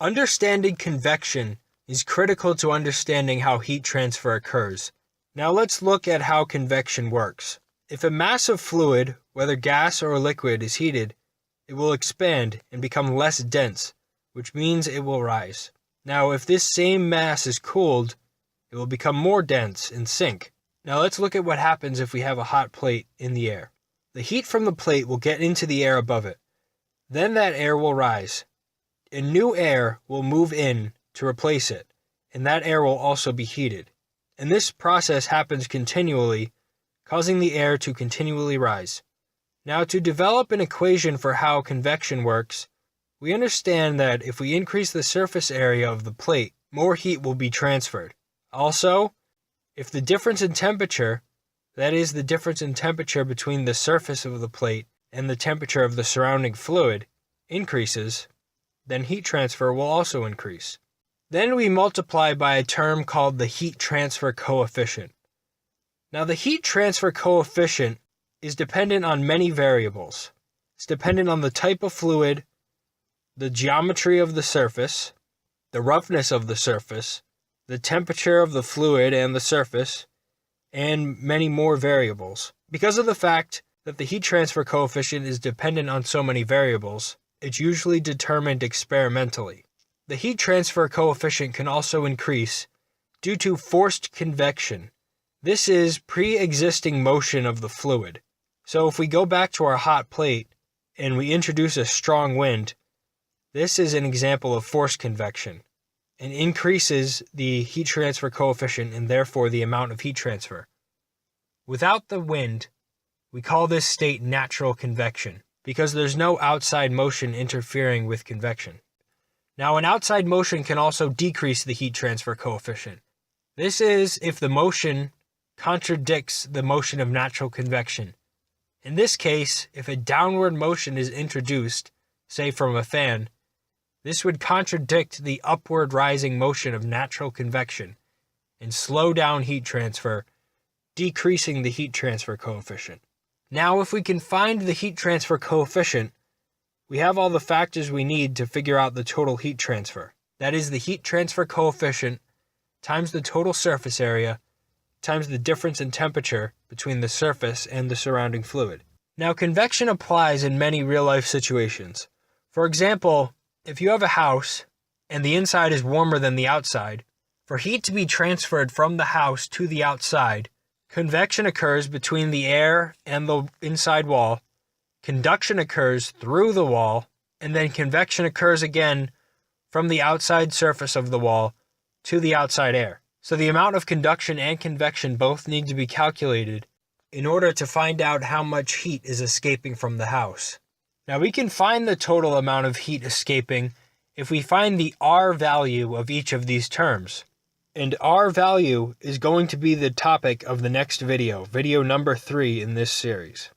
Understanding convection is critical to understanding how heat transfer occurs. Now let's look at how convection works. If a mass of fluid, whether gas or liquid, is heated, it will expand and become less dense, which means it will rise. Now if this same mass is cooled, it will become more dense and sink. Now let's look at what happens if we have a hot plate in the air. The heat from the plate will get into the air above it. Then that air will rise, and new air will move in to replace it, and that air will also be heated. And this process happens continually, causing the air to continually rise. Now, to develop an equation for how convection works, we understand that if we increase the surface area of the plate, more heat will be transferred. Also, if the difference in temperature, that is the difference in temperature between the surface of the plate and the temperature of the surrounding fluid, increases, then heat transfer will also increase. Then we multiply by a term called the heat transfer coefficient. Now the heat transfer coefficient is dependent on many variables. It's dependent on the type of fluid, the geometry of the surface, the roughness of the surface, the temperature of the fluid and the surface, and many more variables. Because of the fact that the heat transfer coefficient is dependent on so many variables, it's usually determined experimentally. The heat transfer coefficient can also increase due to forced convection. This is pre-existing motion of the fluid. So if we go back to our hot plate and we introduce a strong wind, this is an example of forced convection and increases the heat transfer coefficient and therefore the amount of heat transfer. Without the wind, we call this state natural convection, because there's no outside motion interfering with convection. Now, an outside motion can also decrease the heat transfer coefficient. This is if the motion contradicts the motion of natural convection. In this case, if a downward motion is introduced, say from a fan, this would contradict the upward rising motion of natural convection and slow down heat transfer, decreasing the heat transfer coefficient. Now, if we can find the heat transfer coefficient, we have all the factors we need to figure out the total heat transfer. That is the heat transfer coefficient times the total surface area times the difference in temperature between the surface and the surrounding fluid. Now, convection applies in many real-life situations. For example, if you have a house and the inside is warmer than the outside, for heat to be transferred from the house to the outside, convection occurs between the air and the inside wall, conduction occurs through the wall, and then convection occurs again from the outside surface of the wall to the outside air. So the amount of conduction and convection both need to be calculated in order to find out how much heat is escaping from the house. Now we can find the total amount of heat escaping if we find the R value of each of these terms. And R value is going to be the topic of the next video, video number 3 in this series.